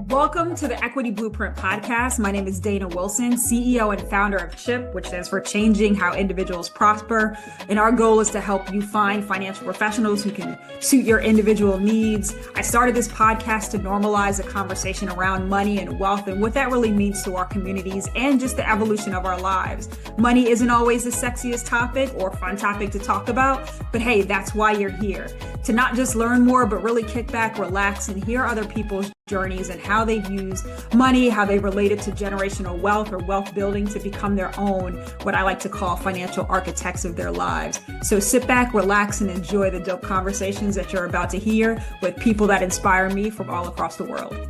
Welcome to the Equity Blueprint Podcast. My name is Dana Wilson, CEO and founder of CHIP, which stands for Changing How Individuals Prosper. And our goal is to help you find financial professionals who can suit your individual needs. I started this podcast to normalize a conversation around money and wealth and what that really means to our communities and just the evolution of our lives. Money isn't always the sexiest topic or fun topic to talk about, but hey, that's why you're here. To not just learn more, but really kick back, relax, and hear other people's journeys and how they've used money, how they related to generational wealth or wealth building to become their own, what I like to call financial architects of their lives. So sit back, relax, and enjoy the dope conversations that you're about to hear with people that inspire me from all across the world.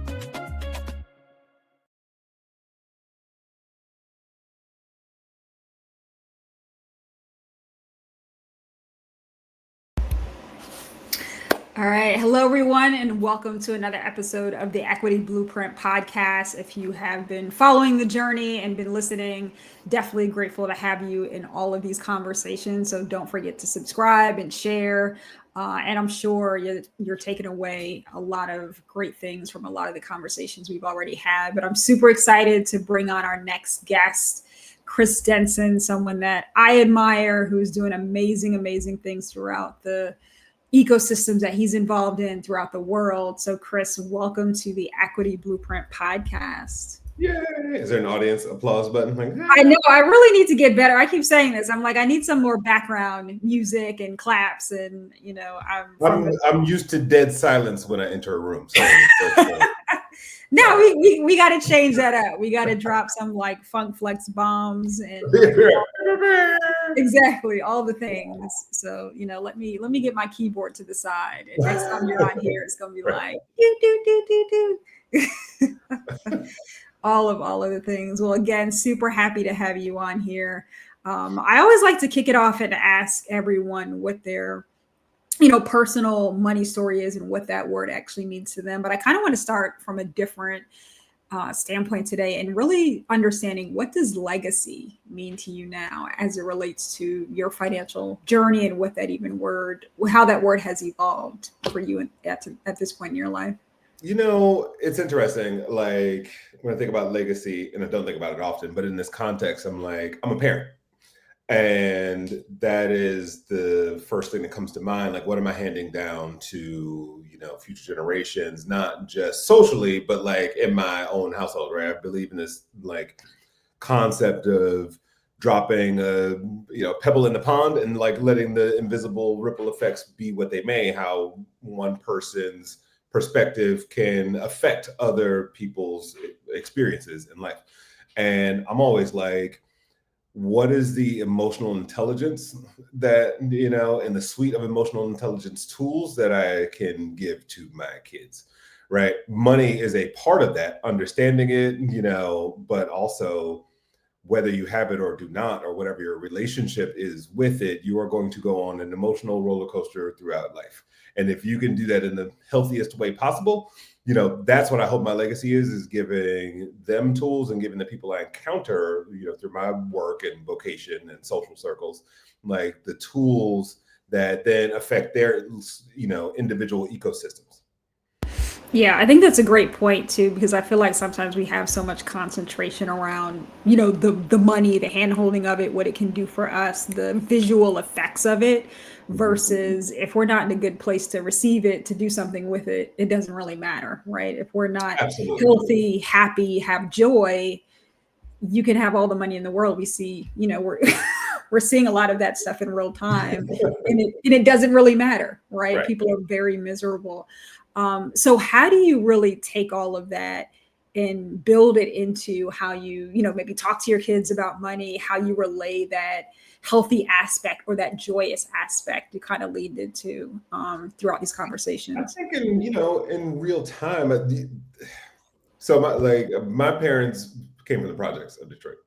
All right. Hello, everyone, and welcome to another episode of the Equity Blueprint Podcast. If you have been following the journey and been listening, definitely grateful to have you in all of these conversations. So don't forget to subscribe and share. And I'm sure you're taking away a lot of great things from a lot of the conversations we've already had. But I'm super excited to bring on our next guest, Chris Denson, someone that I admire, who's doing amazing things throughout the ecosystems that he's involved in throughout the world. So Chris, welcome to the Equity Blueprint Podcast. Yay! Is there an audience applause button? Like, I know, I really need to get better. I keep saying this. I'm like, I need some more background music and claps. And, you know, I'm used to dead silence when I enter a room. So no, we got to change that up. We got to drop some like funk flex bombs and exactly all the things. So, you know, let me get my keyboard to the side. And next time you're on here, it's gonna be like do. all of the things. Well, again, super happy to have you on here. I always like to kick it off and ask everyone what their personal money story is and what that word actually means to them. But I kind of want to start from a different standpoint today and really understanding, what does legacy mean to you now as it relates to your financial journey and what that how that word has evolved for you at this point in your life? You know, it's interesting. Like when I think about legacy, and I don't think about it often, but in this context, I'm like, I'm a parent. And that is the first thing that comes to mind. Like, what am I handing down to, future generations, not just socially, but like in my own household, right? I believe in this like concept of dropping a, pebble in the pond and like letting the invisible ripple effects be what they may, how one person's perspective can affect other people's experiences in life. And I'm always like, what is the emotional intelligence that, and the suite of emotional intelligence tools that I can give to my kids, right? Money is a part of that, understanding it, but also whether you have it or do not, or whatever your relationship is with it, you are going to go on an emotional roller coaster throughout life. And if you can do that in the healthiest way possible, that's what I hope my legacy is giving them tools and giving the people I encounter, through my work and vocation and social circles, like the tools that then affect their, individual ecosystems. Yeah, I think that's a great point too, because I feel like sometimes we have so much concentration around, the money, the hand holding of it, what it can do for us, the visual effects of it, versus if we're not in a good place to receive it, to do something with it, it doesn't really matter, right? If we're not healthy, happy, have joy, you can have all the money in the world. We see, we're seeing a lot of that stuff in real time, and it doesn't really matter, right? People are very miserable. So how do you really take all of that and build it into how you, maybe talk to your kids about money, how you relay that healthy aspect or that joyous aspect you kind of lead into throughout these conversations? I'm thinking, in real time. So my parents came from the projects of Detroit,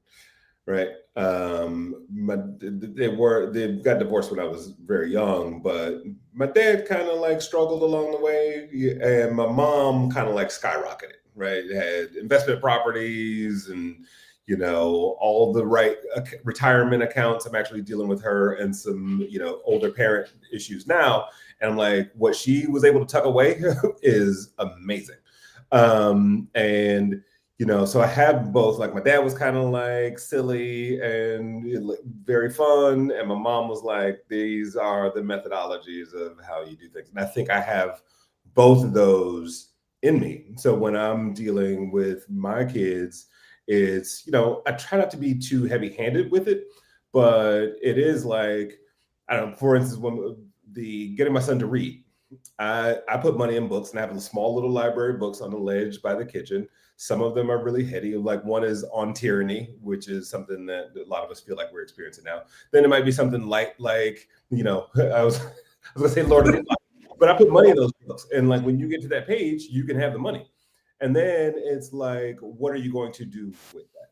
right? They got divorced when I was very young, but my dad kind of like struggled along the way, and my mom kind of like skyrocketed, right? Had investment properties and all the right retirement accounts. I'm actually dealing with her and some older parent issues now, and I'm like, what she was able to tuck away is amazing. And so I have both. Like my dad was kind of like silly and very fun, and my mom was like, "These are the methodologies of how you do things." And I think I have both of those in me. So when I'm dealing with my kids, it's I try not to be too heavy-handed with it, but it is like, I don't know. For instance, when the getting my son to read, I put money in books, and I have a small little library of books on the ledge by the kitchen. Some of them are really heady. Like one is on tyranny, which is something that a lot of us feel like we're experiencing now. Then it might be something like I was gonna say Lord of the Flies, but I put money in those books. And like when you get to that page, you can have the money. And then it's like, what are you going to do with that?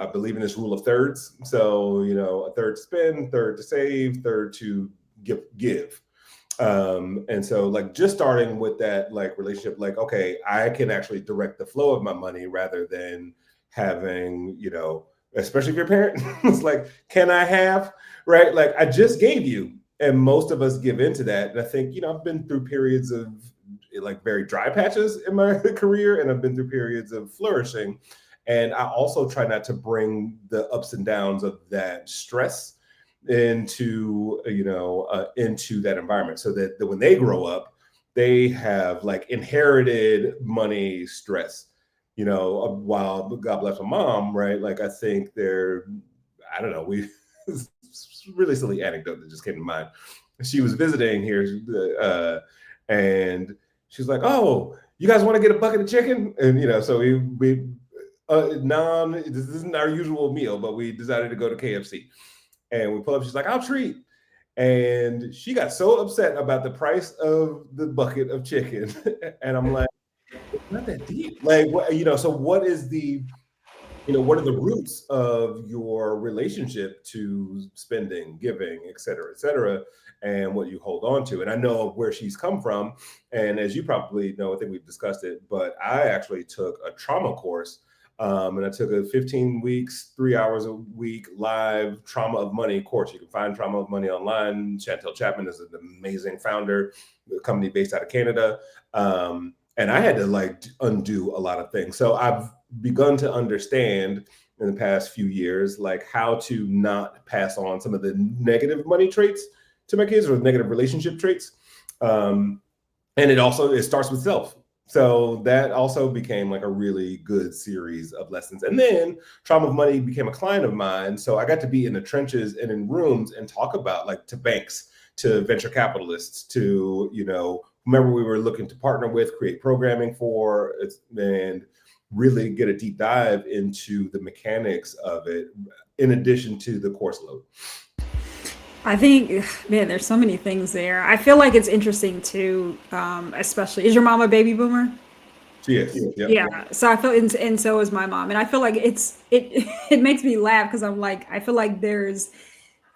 I believe in this rule of thirds. So, a third to spend, third to save, third to give. And so like just starting with that like relationship, like, okay, I can actually direct the flow of my money rather than having, especially if you're a parent, it's like, can I have, right? Like I just gave you. And most of us give into that. And I think, I've been through periods of like very dry patches in my career, and I've been through periods of flourishing. And I also try not to bring the ups and downs of that stress into that environment, so that when they grow up, they have like inherited money stress. While God bless my mom, right? Like I think I don't know, we really silly anecdote that just came to mind. She was visiting here, and she's like, "Oh, you guys want to get a bucket of chicken?" And so we this isn't our usual meal, but we decided to go to KFC. And we pull up, she's like, "I'll treat." And she got so upset about the price of the bucket of chicken. And I'm like, it's not that deep. Like, so what are the roots of your relationship to spending, giving, et cetera, and what you hold on to? And I know where she's come from. And as you probably know, I think we've discussed it, but I actually took a trauma course. And I took a 15 weeks, 3 hours a week live trauma of money course. You can find trauma of money online. Chantel Chapman is an amazing founder, a company based out of Canada. And I had to like undo a lot of things. So I've begun to understand in the past few years, like how to not pass on some of the negative money traits to my kids, or negative relationship traits. And it starts with self. So that also became like a really good series of lessons. And then Trauma of Money became a client of mine. So I got to be in the trenches and in rooms and talk about, like, to banks, to venture capitalists, to, whomever we were looking to partner with, create programming for, and really get a deep dive into the mechanics of it, in addition to the course load. I think, man, there's so many things there. I feel like it's interesting too, especially, is your mom a baby boomer? She is. Yep. Yeah. So I feel, and so is my mom. And I feel like it makes me laugh because I'm like, I feel like there's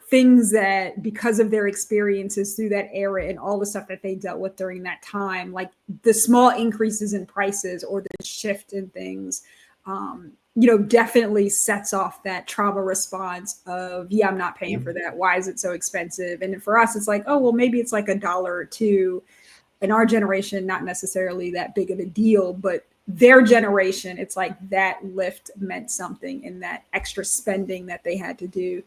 things that, because of their experiences through that era and all the stuff that they dealt with during that time, like the small increases in prices or the shift in things, definitely sets off that trauma response of, yeah, I'm not paying for that. Why is it so expensive? And for us, it's like, oh, well, maybe it's like $1 or $2. In our generation, not necessarily that big of a deal, but their generation, it's like that lift meant something, and that extra spending that they had to do,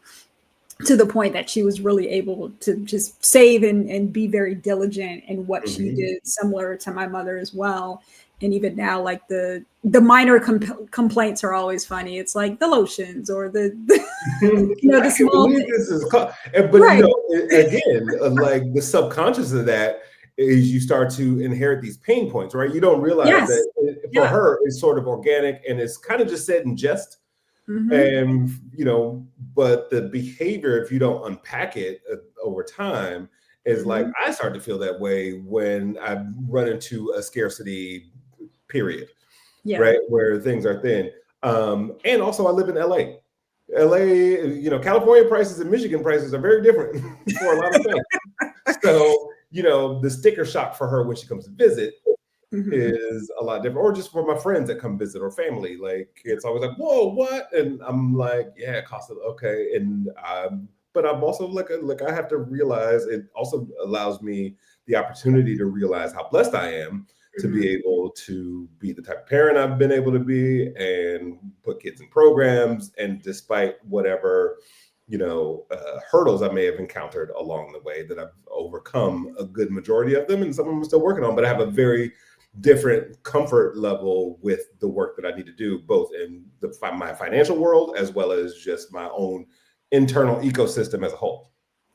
to the point that she was really able to just save and be very diligent in what she did, similar to my mother as well. And even now, like the minor complaints are always funny. It's like the lotions or the the small things. This is but Right. again, like the subconscious of that is you start to inherit these pain points, right? You don't realize Yes. that for her it's sort of organic, and it's kind of just said in jest. And but the behavior, if you don't unpack it over time, is like, I start to feel that way when I run into a scarcity period, right, where things are thin. And also I live in LA. California prices and Michigan prices are very different for a lot of things. So the sticker shock for her when she comes to visit is a lot different. Or just for my friends that come visit, or family, like it's always like, whoa, what? And I'm like, yeah, it costs okay. And but I'm also like I have to realize, it also allows me the opportunity to realize how blessed I am, to Mhm. be able to be the type of parent I've been able to be and put kids in programs. And despite whatever, hurdles I may have encountered along the way, that I've overcome a good majority of them, and some of them I'm still working on, but I have a very different comfort level with the work that I need to do, both in my financial world as well as just my own internal ecosystem as a whole.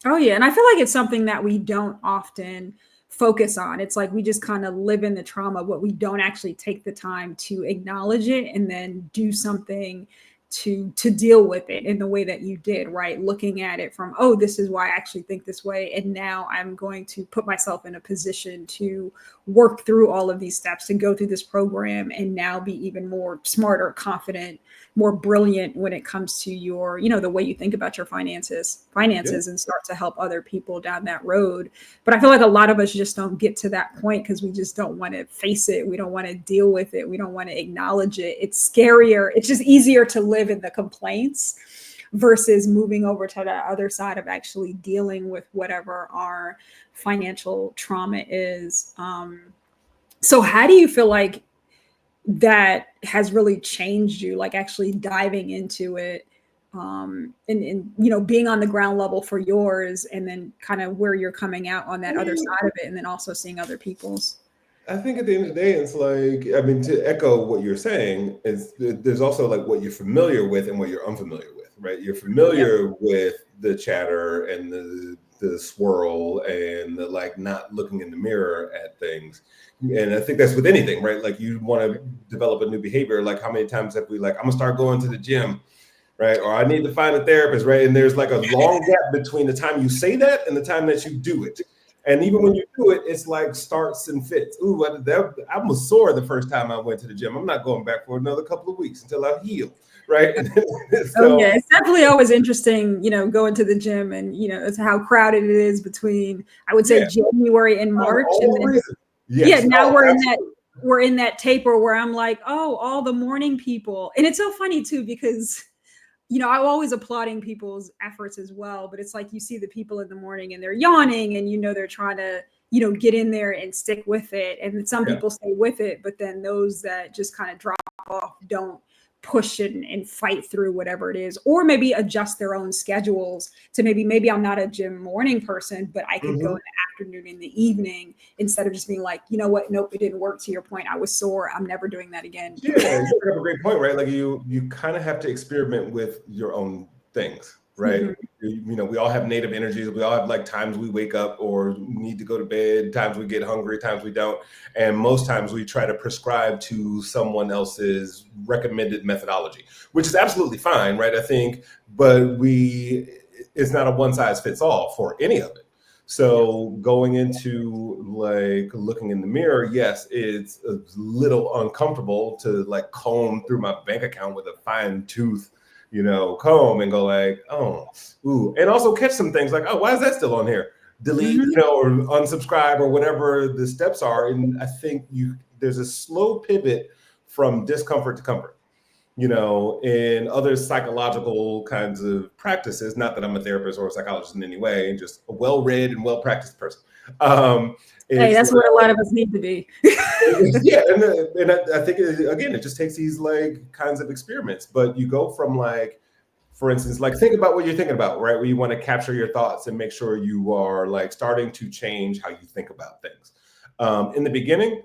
Oh yeah, and I feel like it's something that we don't often focus on. It's like we just kind of live in the trauma, but we don't actually take the time to acknowledge it and then do something to deal with it in the way that you did, right? Looking at it from, oh, this is why I actually think this way, and now I'm going to put myself in a position to work through all of these steps, to go through this program and now be even more smarter, confident, more brilliant when it comes to your, the way you think about your Yeah. finances, and start to help other people down that road. But I feel like a lot of us just don't get to that point because we just don't want to face it. We don't want to deal with it. We don't want to acknowledge it. It's scarier. It's just easier to live in the complaints versus moving over to the other side of actually dealing with whatever our financial trauma is. So how do you feel like that has really changed you, like actually diving into it, and being on the ground level for yours, and then kind of where you're coming out on I that other mean, side of it, and then also seeing other people's. I think at the end of the day, it's like, I mean, to echo what you're saying, is there's also like what you're familiar with and what you're unfamiliar with, right? You're Yep. familiar with the chatter and the swirl and the like not looking in the mirror at things. And I think that's with anything, right? Like you want to develop a new behavior. Like how many times have we like, I'm gonna start going to the gym, right? Or I need to find a therapist, right? And there's like a long gap between the time you say that and the time that you do it. And even when you do it, it's like starts and fits. Ooh, I was sore the first time I went to the gym. I'm not going back for another couple of weeks until I heal, right? Oh So yeah, it's definitely always interesting, going to the gym, and it's how crowded it is between, I would say, yeah, January and for March, and all then reasons. yeah, Yes. now Oh, we're absolutely. in that taper where I'm like, oh, all the morning people, and it's so funny too because I'm always applauding people's efforts as well, but it's like you see the people in the morning and they're yawning, and they're trying to, get in there and stick with it. And some Yeah. people stay with it, but then those that just kind of drop off don't push it and fight through whatever it is, or maybe adjust their own schedules to maybe I'm not a gym morning person, but I could go in Mhm. the afternoon, in the evening, instead of just being like, you know what, nope, it didn't work. To your point, I was sore, I'm never doing that again. Yeah, you bring up a great point, right? Like you kind of have to experiment with your own things, right? Mhm. We all have native energies. We all have like times we wake up or need to go to bed, times we get hungry, times we don't. And most times we try to prescribe to someone else's recommended methodology, which is absolutely fine, right? I think, but it's not a one size fits all for any of it. Yeah. So going into like looking in the mirror, yes, it's a little uncomfortable to like comb through my bank account with a fine tooth, comb and go like, oh, ooh, and also catch some things like, oh, why is that still on here? Delete, Mhm. or unsubscribe or whatever the steps are. And I think there's a slow pivot from discomfort to comfort, in other psychological kinds of practices. Not that I'm a therapist or a psychologist in any way, just a well-read and well-practiced person. Um, Hey, it's that's like, what a lot of us need to be. yeah, and I think again, it just takes these like kinds of experiments. But you go from like, for instance, like think about what you're thinking about, right? Where you want to capture your thoughts and make sure you are like starting to change how you think about things. In the beginning,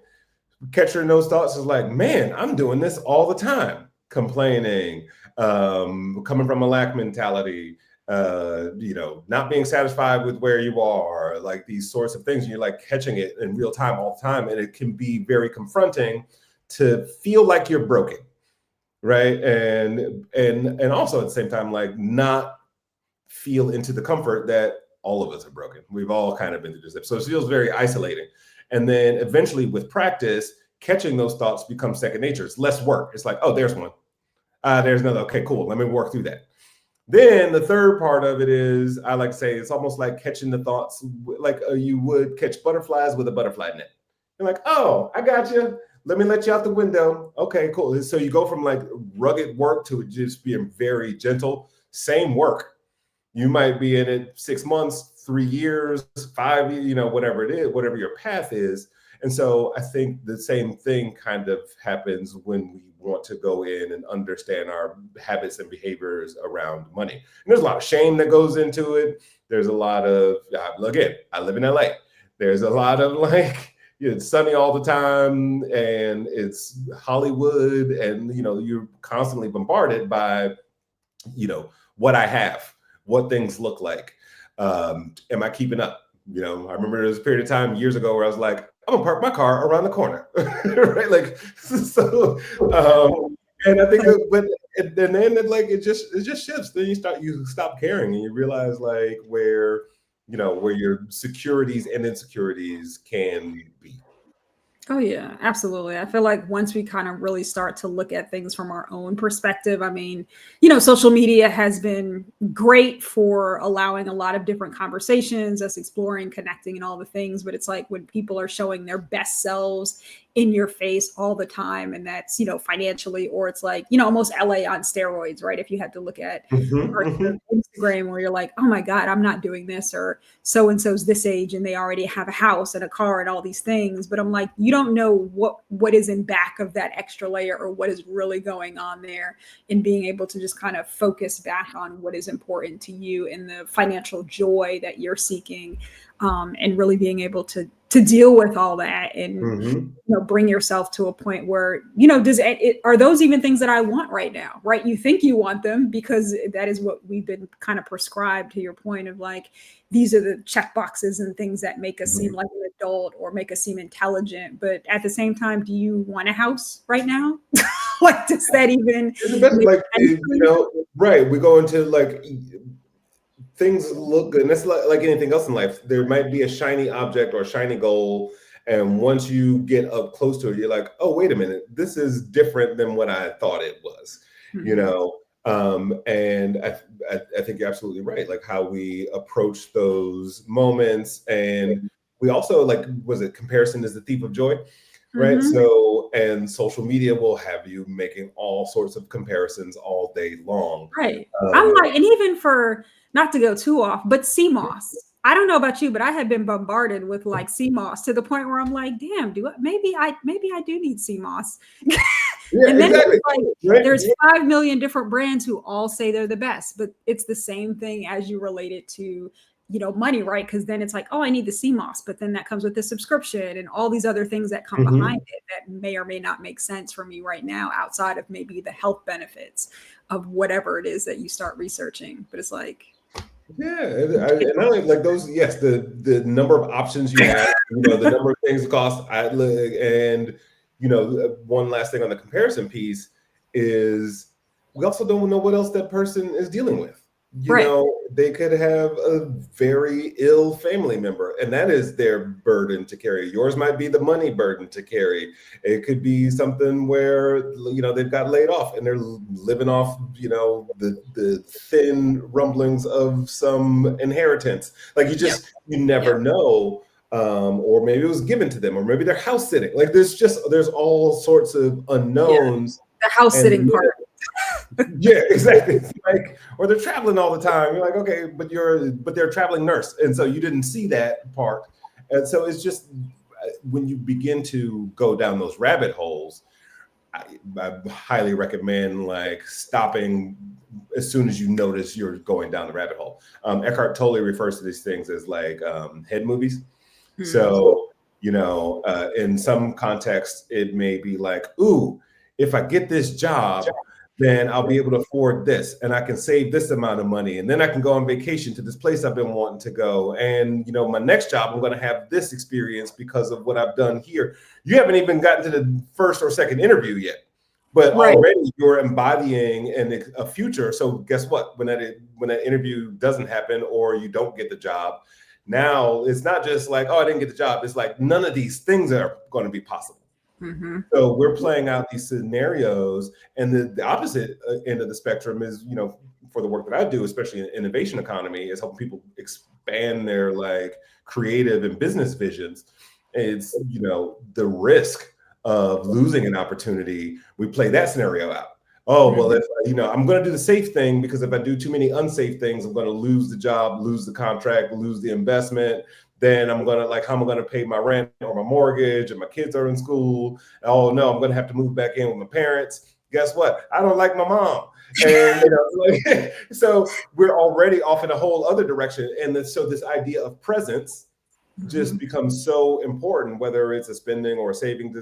catching those thoughts is like, man, I'm doing this all the time, complaining, coming from a lack mentality, not being satisfied with where you are, like these sorts of things. And you're like catching it in real time all the time. And it can be very confronting to feel like you're broken, right? And also at the same time, like not feel into the comfort that all of us are broken. We've all kind of been through this. So it feels very isolating. And then eventually with practice, catching those thoughts becomes second nature. It's less work. It's like, oh, there's one. There's another. Okay, cool. Let me work through that. Then the third part of it is, I like to say, it's almost like catching the thoughts like you would catch butterflies with a butterfly net. You're like, oh, I got you. Let me let you out the window. Okay, cool. So you go from like rugged work to just being very gentle. Same work. You might be in it 6 months, 3 years, 5, whatever it is, whatever your path is. And so I think the same thing kind of happens when we want to go in and understand our habits and behaviors around money. And there's a lot of shame that goes into it. There's a lot of, again, I live in LA. There's a lot of like, it's sunny all the time and it's Hollywood, and you're constantly bombarded by what I have, what things look like. Am I keeping up? I remember there was a period of time years ago where I was like, I'm gonna park my car around the corner, right? Like, so, and I think, and then it just shifts. Then you stop caring, and you realize like where your securities and insecurities can be. Oh yeah, absolutely. I feel like once we kind of really start to look at things from our own perspective, I mean, social media has been great for allowing a lot of different conversations, us exploring, connecting, and all the things. But it's like when people are showing their best selves in your face all the time, and that's, financially, or it's like, almost LA on steroids, right? If you had to look at Mhm, parts of mhm. Instagram where you're like, oh my God, I'm not doing this, or so and so's this age and they already have a house and a car and all these things. But I'm like, you don't know what is in back of that extra layer, or what is really going on there, and being able to just kind of focus back on what is important to you and the financial joy that you're seeking, and really being able to deal with all that, and Mhm. bring yourself to a point where are those even things that I want right now, right? You think you want them because that is what we've been kind of prescribed, to your point of like, these are the check boxes and things that make us seem Mhm. like an adult or make us seem intelligent. But at the same time, do you want a house right now? Like, does that even It's the best, make like, sense for you? right? We go into like things look good, and it's like anything else in life. There might be a shiny object or a shiny goal, and once you get up close to it, you're like, oh, wait a minute, this is different than what I thought it was. You Mhm. know, and I think you're absolutely right. Like how we approach those moments, and we also like, was it comparison is the thief of joy? Right. Mhm. So, and social media will have you making all sorts of comparisons all day long. Right. I'm Um, like, and even for, not to go too off, but CMOS. I don't know about you, but I have been bombarded with like CMOS to the point where I'm like, damn, maybe I do need CMOS. yeah, And then exactly. it's like Right. there's 5 million different brands who all say they're the best, but it's the same thing as you relate it to, money, right? Because then it's like, oh, I need the CMOS, but then that comes with the subscription and all these other things that come behind Mhm. it that may or may not make sense for me right now, outside of maybe the health benefits of whatever it is that you start researching. But it's like, Yeah, and not only like those, yes, the number of options you have, the number of things it costs. And one last thing on the comparison piece is we also don't know what else that person is dealing with. right. They could have a very ill family member, and that is their burden to carry. Yours might be the money burden to carry. It could be something where they've got laid off and they're living off the thin rumblings of some inheritance. Like Yep. you never Yep. know. Or maybe it was given to them, or maybe they're house sitting. Like there's all sorts of Yeah. unknowns. The house And sitting part. yeah, exactly. It's like, or they're traveling all the time. You're like, okay, but they're a traveling nurse, and so you didn't see that part. And so it's just when you begin to go down those rabbit holes, I highly recommend like stopping as soon as you notice you're going down the rabbit hole. Eckhart Tolle refers to these things as like head movies. Hmm. So, in some contexts, it may be like, ooh, if I get this job, then I'll be able to afford this and I can save this amount of money. And then I can go on vacation to this place I've been wanting to go. And, my next job, I'm going to have this experience because of what I've done here. You haven't even gotten to the first or second interview yet, but Right. already you're embodying a future. So guess what? When that interview doesn't happen or you don't get the job, now it's not just like, oh, I didn't get the job. It's like none of these things are going to be possible. Hmm. So we're playing out these scenarios, and the opposite end of the spectrum is, for the work that I do, especially in innovation economy, is helping people expand their like creative and business visions. It's the risk of losing an opportunity. We play that scenario out. Oh well, Hmm. if I'm going to do the safe thing, because if I do too many unsafe things, I'm going to lose the job, lose the contract, lose the investment. then I'm gonna like, how am I gonna pay my rent or my mortgage, and my kids are in school? Oh no, I'm gonna have to move back in with my parents. Guess what? I don't like my mom. And like, so we're already off in a whole other direction. And then, so this idea of presence just becomes so important, whether it's a spending or a saving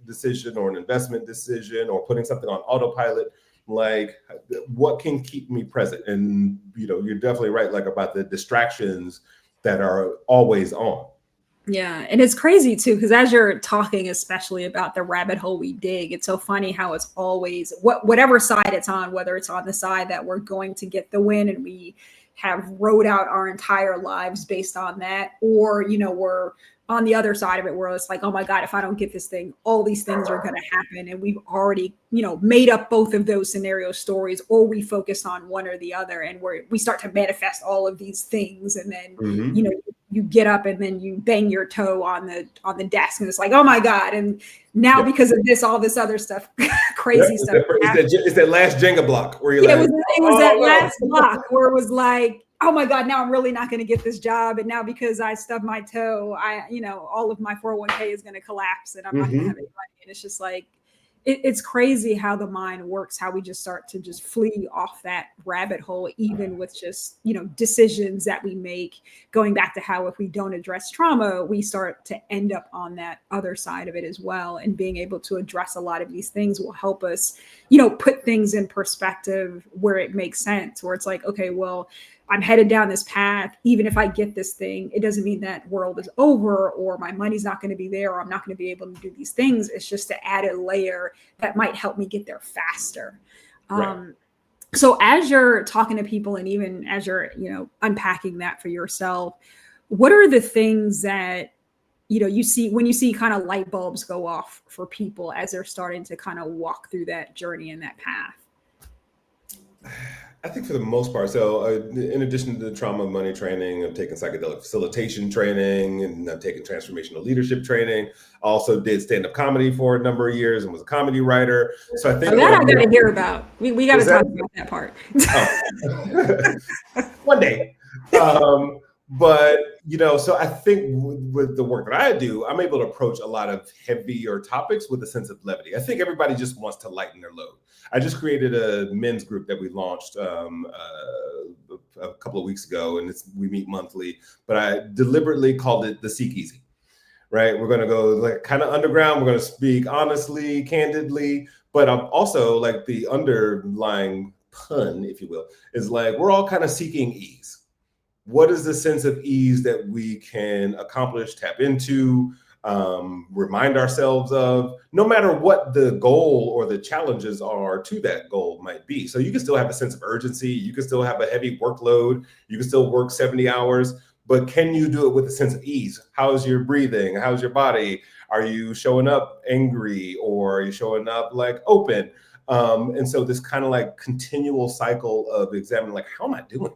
decision or an investment decision or putting something on autopilot. Like, what can keep me present? And you're definitely right, like about the distractions that are always on. Yeah, and it's crazy too, because as you're talking, especially about the rabbit hole we dig, it's so funny how it's always whatever side it's on, whether it's on the side that we're going to get the win and we have wrote out our entire lives based on that, or we're on the other side of it where it's like, oh my God, if I don't get this thing, all these things are going to happen. And we've already, made up both of those scenario stories, or we focus on one or the other and we start to manifest all of these things. And then, you get up and then you bang your toe on the desk and it's like, oh my God. And now because of this, all this other stuff, crazy stuff. It's that last Jenga block where you're like, it was that last block where it was like, oh my God, now I'm really not going to get this job. And now because I stubbed my toe, all of my 401k is going to collapse and I'm not going to have any money. And it's just like, it's crazy how the mind works, how we just start to just flee off that rabbit hole, even with just, decisions that we make, going back to how if we don't address trauma, we start to end up on that other side of it as well. And being able to address a lot of these things will help us, put things in perspective where it makes sense, where it's like, okay, well, I'm headed down this path. Even if I get this thing, it doesn't mean that world is over or my money's not going to be there or I'm not going to be able to do these things. It's just to add a layer that might help me get there faster. Right. So as you're talking to people and even as you're, unpacking that for yourself, what are the things that, you see when you see kind of light bulbs go off for people as they're starting to kind of walk through that journey and that path? I think for the most part, so in addition to the trauma money training, I've taken psychedelic facilitation training and I've taken transformational leadership training. I also did stand-up comedy for a number of years and was a comedy writer. So I think that I got to hear about. We got to talk about that part. One day. But, so I think with the work that I do, I'm able to approach a lot of heavier topics with a sense of levity. I think everybody just wants to lighten their load. I just created a men's group that we launched a couple of weeks ago, and we meet monthly, but I deliberately called it the Seek Easy, right? We're going to go like kind of underground. We're going to speak honestly, candidly, but I'm also like the underlying pun, if you will, is like, we're all kind of seeking ease. What is the sense of ease that we can accomplish, tap into, remind ourselves of, no matter what the goal or the challenges are to that goal might be. So you can still have a sense of urgency. You can still have a heavy workload. You can still work 70 hours, but can you do it with a sense of ease? How's your breathing? How's your body? Are you showing up angry or are you showing up like open? And so this kind of like continual cycle of examining, like, how am I doing?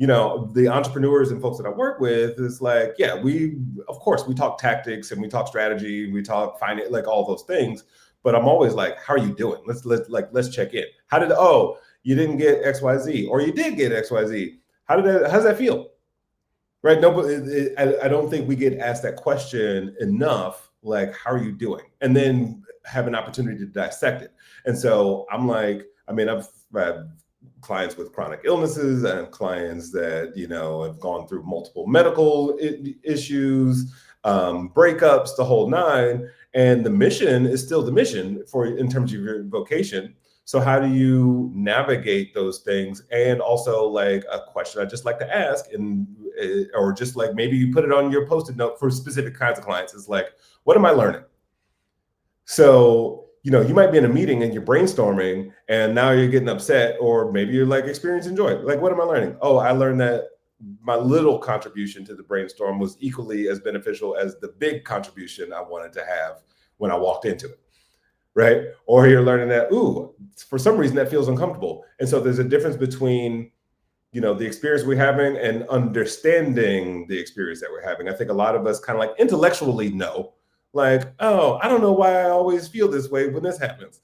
The entrepreneurs and folks that I work with is like, yeah, of course, we talk tactics and we talk strategy, we talk finance, like all those things. But I'm always like, how are you doing? Let's check in. You didn't get XYZ, or you did get XYZ. How's that feel? Right? No, I don't think we get asked that question enough. Like, how are you doing? And then have an opportunity to dissect it. And so I'm like, I've clients with chronic illnesses and clients that, have gone through multiple medical issues, breakups, the whole nine. And the mission is still the mission in terms of your vocation. So how do you navigate those things? And also like a question I just like to ask, or just like maybe you put it on your Post-it note for specific kinds of clients, is like, what am I learning? So you might be in a meeting and you're brainstorming and now you're getting upset, or maybe you're like experiencing joy. Like, what am I learning? Oh, I learned that my little contribution to the brainstorm was equally as beneficial as the big contribution I wanted to have when I walked into it. Right. Or you're learning that, for some reason that feels uncomfortable. And so there's a difference between, the experience we're having and understanding the experience that we're having. I think a lot of us kind of like intellectually know, like, oh, I don't know why I always feel this way when this happens.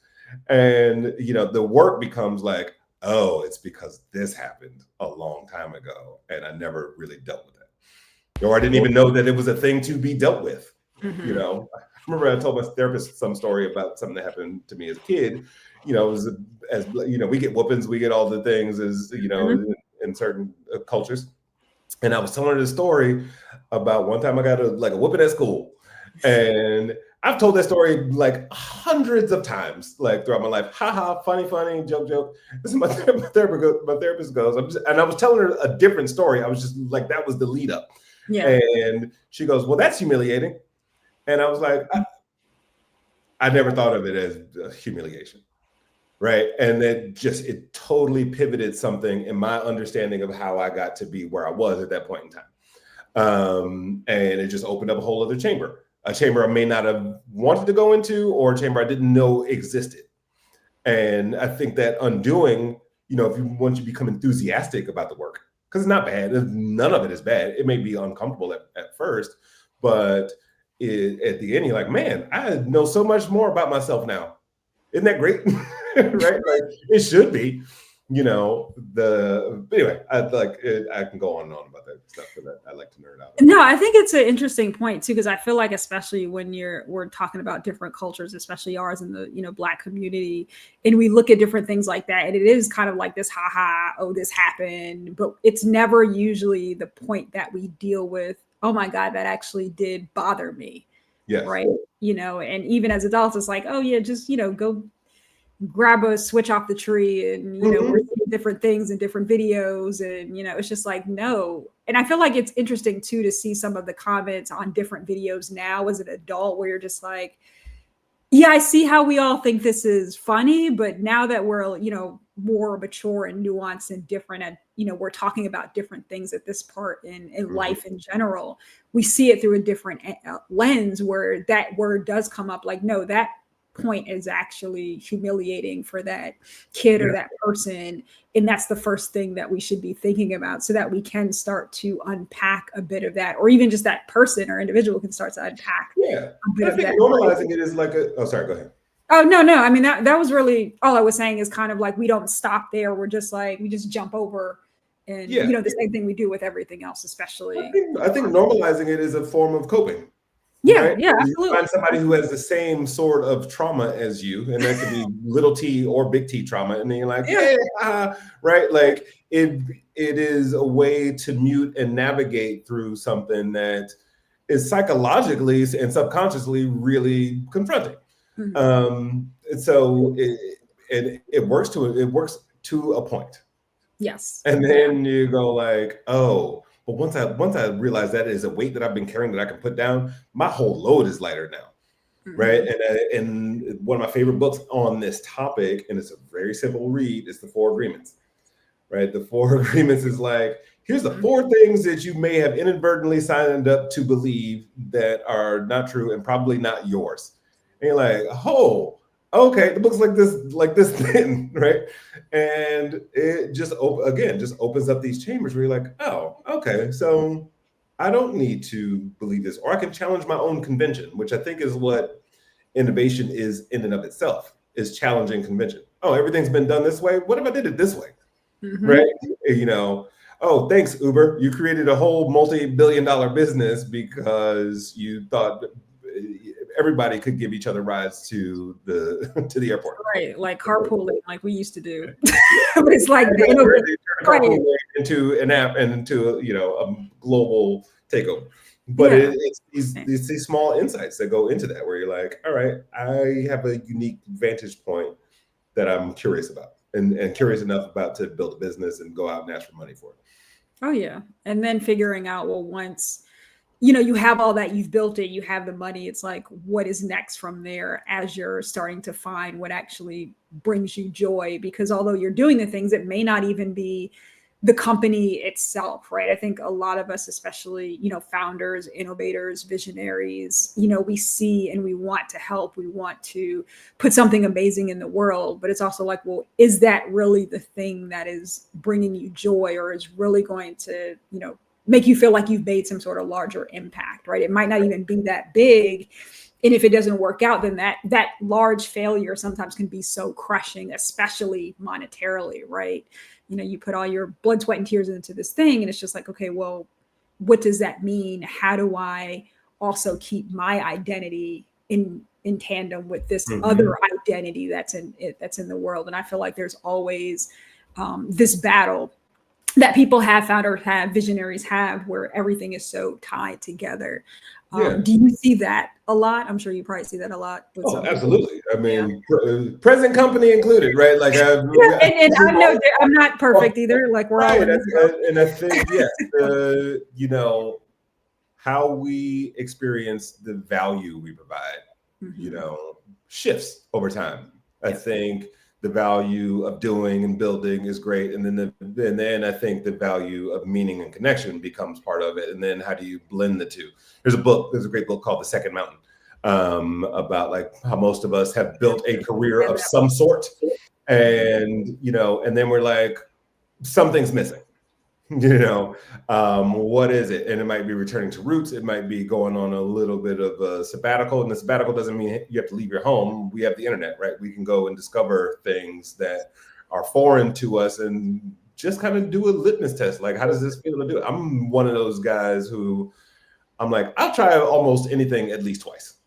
And, the work becomes like, oh, it's because this happened a long time ago and I never really dealt with it. or I didn't even know that it was a thing to be dealt with. You Mm-hmm. know, I remember I told my therapist some story about something that happened to me as a kid. You know, as you know, we get whoopings, we get all the things as you know Mm-hmm. in certain cultures. And I was telling her the story about one time I got a whooping at school, and I've told that story like hundreds of times, like throughout my life. Ha ha, funny, funny, joke, joke. This is my therapist goes, and I was telling her a different story. I was just like, that was the lead up, Yeah. and she goes, "Well, that's humiliating." And I was like, I never thought of it as humiliation, right? And it totally pivoted something in my understanding of how I got to be where I was at that point in time. And it just opened up a whole other chamber, a chamber I may not have wanted to go into, or a chamber I didn't know existed. And I think that undoing, you know, if you once you become enthusiastic about the work, because it's not bad, none of it is bad. It may be uncomfortable at first, but at the end, you're like, man, I know so much more about myself now. Isn't that great? Right? Like it should be. You know, anyway, I can go on and on about that stuff because I like to nerd out about No, I think it's an interesting point too, because I feel like especially when we're talking about different cultures, especially ours in the Black community, and we look at different things like that, and it is kind of like this, haha, oh, this happened, but it's never usually the point that we deal with. Oh my God, that actually did bother me, yes. right? And even as adults, it's like, oh yeah, just go grab a switch off the tree, and we're Mhm. seeing different things in different videos, and it's just like, no. And I feel like it's interesting too to see some of the comments on different videos now as an adult, where you're just like, yeah, I see how we all think this is funny, but now that we're more mature and nuanced and different, and we're talking about different things at this part in Mhm. life in general, we see it through a different lens, where that word does come up, like, no, that point is actually humiliating for that kid or Yeah. that person, and that's the first thing that we should be thinking about, so that we can start to unpack a bit of that, or even just that person or individual can start to unpack Yeah. a bit And I of think that. normalizing it is like oh, sorry, go ahead. Oh, no, no. I mean, that was really all I was saying, is kind of like, we don't stop there. We're just like, we just jump over, and Yeah. the same thing we do with everything else, especially I think normalizing it is a form of coping, yeah, right? yeah, You absolutely. find somebody who has the same sort of trauma as you, and that could be little t or big T trauma, and then you're like, Yeah, yeah, right? Like it is a way to mute and navigate through something that is psychologically and subconsciously really confronting. mhm, And so it works to a point. yes, And yeah, then you go like, oh, but once I realize that is a weight that I've been carrying that I can put down, my whole load is lighter now, right? hmm, And one of my favorite books on this topic, and it's a very simple read, is the Four Agreements, right? The Four Agreements is like, here's the hmm, four things that you may have inadvertently signed up to believe that are not true and probably not yours. And you're like, oh, okay, the book's like this thing, right? And it just again just opens up these chambers where you're like, oh, okay, so I don't need to believe this, or I can challenge my own convention, which I think is what innovation is in and of itself, is challenging convention. Oh, everything's been done this way. What if I did it this way? Right? hmm. You know, oh, thanks, Uber. You created a whole multi-billion-dollar business because you thought everybody could give each other rides to the to the airport. Right, like carpooling, like we used to do. But it's like And the that's where innovation, they turn right? carpool into an app and into a global takeover. But Yeah. it's these small insights that go into that where you're like, all right, I have a unique vantage point that I'm curious about and curious enough about to build a business and go out and ask for money for it. Oh yeah. And then figuring out, well, once you have all that, you've built it, you have the money, it's like, what is next from there, as you're starting to find what actually brings you joy? Because although you're doing the things, it may not even be the company itself, right? I think a lot of us, especially, founders, innovators, visionaries, we see and we want to help, we want to put something amazing in the world, but it's also like, well, is that really the thing that is bringing you joy, or is really going to, make you feel like you've made some sort of larger impact, right? It might not even be that big. And if it doesn't work out, then that large failure sometimes can be so crushing, especially monetarily, right? You put all your blood, sweat, and tears into this thing, and it's just like, okay, well, what does that mean? How do I also keep my identity in tandem with this other identity that's in the world? And I feel like there's always this battle that people have found, or have visionaries have, where everything is so tied together. Yeah. Do you see that a lot? I'm sure you probably see that a lot with Oh, some people. absolutely. I Yeah. mean, present company included, right? Like, Yeah, and I know I'm not perfect either. Like, we're all right. in this boat. And I think, yes, you know, how we experience the value we provide, you Mm-hmm. know, shifts over time. I Yep. think the value of doing and building is great, and then I think the value of meaning and connection becomes part of it. And then how do you blend the two? There's a great book called The Second Mountain, about like how most of us have built a career Read of that some sort, one. and and then we're like, something's missing. What is it? And it might be returning to roots. It might be going on a little bit of a sabbatical. And the sabbatical doesn't mean you have to leave your home. We have the internet, right? We can go and discover things that are foreign to us and just kind of do a litmus test. Like, how does this feel to do it? I'm one of those guys who I'm like, I'll try almost anything at least twice.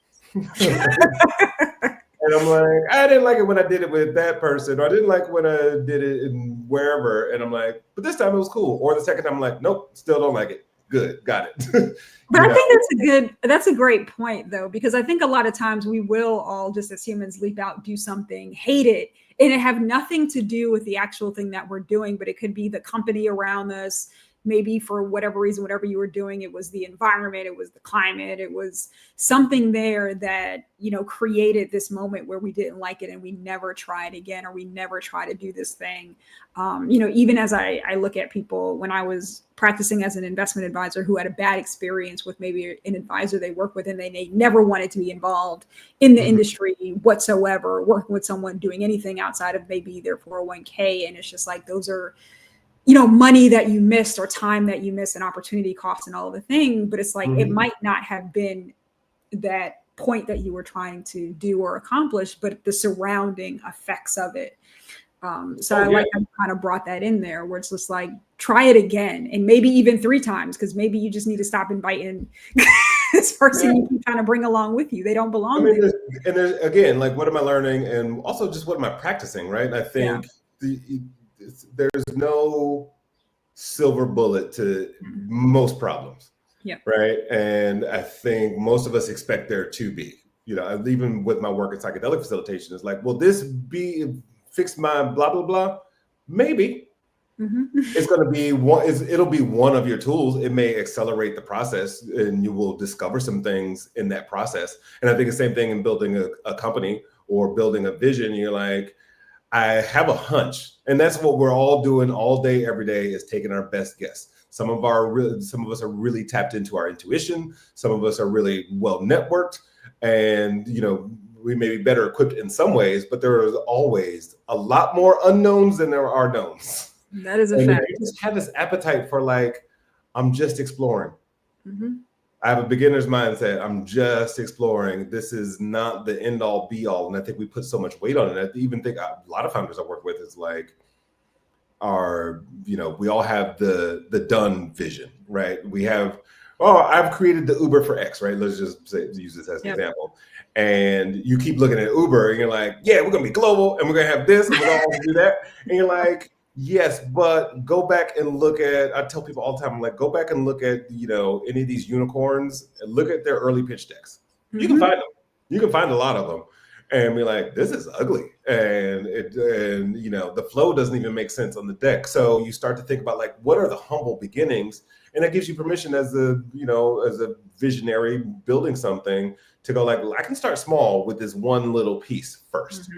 And I'm like, I didn't like it when I did it with that person, or I didn't like when I did it in wherever. And I'm like, but this time it was cool. Or the second time I'm like, nope, still don't like it. Good, got it. But I think that's a great point though, because I think a lot of times we will all just as humans leap out, do something, hate it, and it have nothing to do with the actual thing that we're doing, but it could be the company around us. Maybe for whatever reason, whatever you were doing, it was the environment, it was the climate, it was something there that, created this moment where we didn't like it and we never tried again, or we never try to do this thing. Even as I look at people when I was practicing as an investment advisor who had a bad experience with maybe an advisor they work with, and they never wanted to be involved in the industry whatsoever, working with someone doing anything outside of maybe their 401k. And it's just like, those are, money that you missed, or time that you missed, and opportunity costs and all of the thing. But it's like, it might not have been that point that you were trying to do or accomplish, but the surrounding effects of it. I like how you kind of brought that in there, where it's just like, try it again, and maybe even 3 times, because maybe you just need to stop inviting this person you can kind of bring along with you. They don't belong there. There's again, like, what am I learning, and also just what am I practicing, right? I think there's no silver bullet to most problems. Yep. Right. And I think most of us expect there to be, even with my work in psychedelic facilitation, it's like, will this fix my blah, blah, blah? Maybe. It's going to be it'll be one of your tools. It may accelerate the process, and you will discover some things in that process. And I think the same thing in building a company or building a vision. You're like, I have a hunch, and that's what we're all doing all day, every day, is taking our best guess. Some of us are really tapped into our intuition. Some of us are really well networked, and we may be better equipped in some ways, but there is always a lot more unknowns than there are knowns. That is a fact. I just have this appetite for, like, I'm just exploring. I have a beginner's mindset. I'm just exploring. This is not the end all be all. And I think we put so much weight on it. I even think a lot of founders I work with is like, we all have the done vision, right? We have, I've created the Uber for X, right? Let's just use this as an example. And you keep looking at Uber and you're like, yeah, we're going to be global and we're going to have this and we're going to do that. And you're like, yes, but go back and look at, I tell people all the time, I'm like, go back and look at, any of these unicorns and look at their early pitch decks. You can find them. You can find a lot of them and be like, this is ugly. And the flow doesn't even make sense on the deck. So you start to think about, like, what are the humble beginnings? And that gives you permission as a visionary building something to go, like, I can start small with this one little piece first.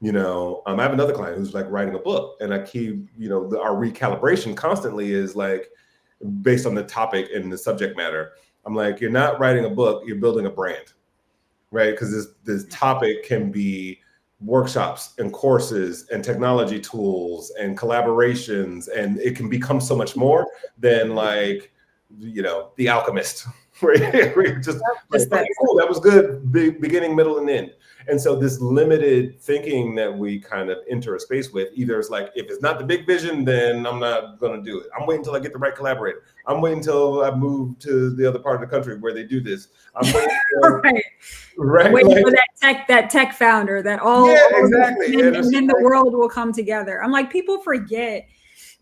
I have another client who's like writing a book, and I keep, our recalibration constantly is like based on the topic and the subject matter. I'm like, you're not writing a book, you're building a brand, right? Because this topic can be workshops and courses and technology tools and collaborations, and it can become so much more than, like, The Alchemist, where you're just like, okay, cool, that was good, beginning, middle, and end. And so this limited thinking that we kind of enter a space with, either it's like, if it's not the big vision, then I'm not going to do it. I'm waiting until I get the right collaborator. I'm waiting until I move to the other part of the country where they do this. I'm waiting until, right. Waiting for that tech founder that exactly. And then the world will come together. I'm like, people forget.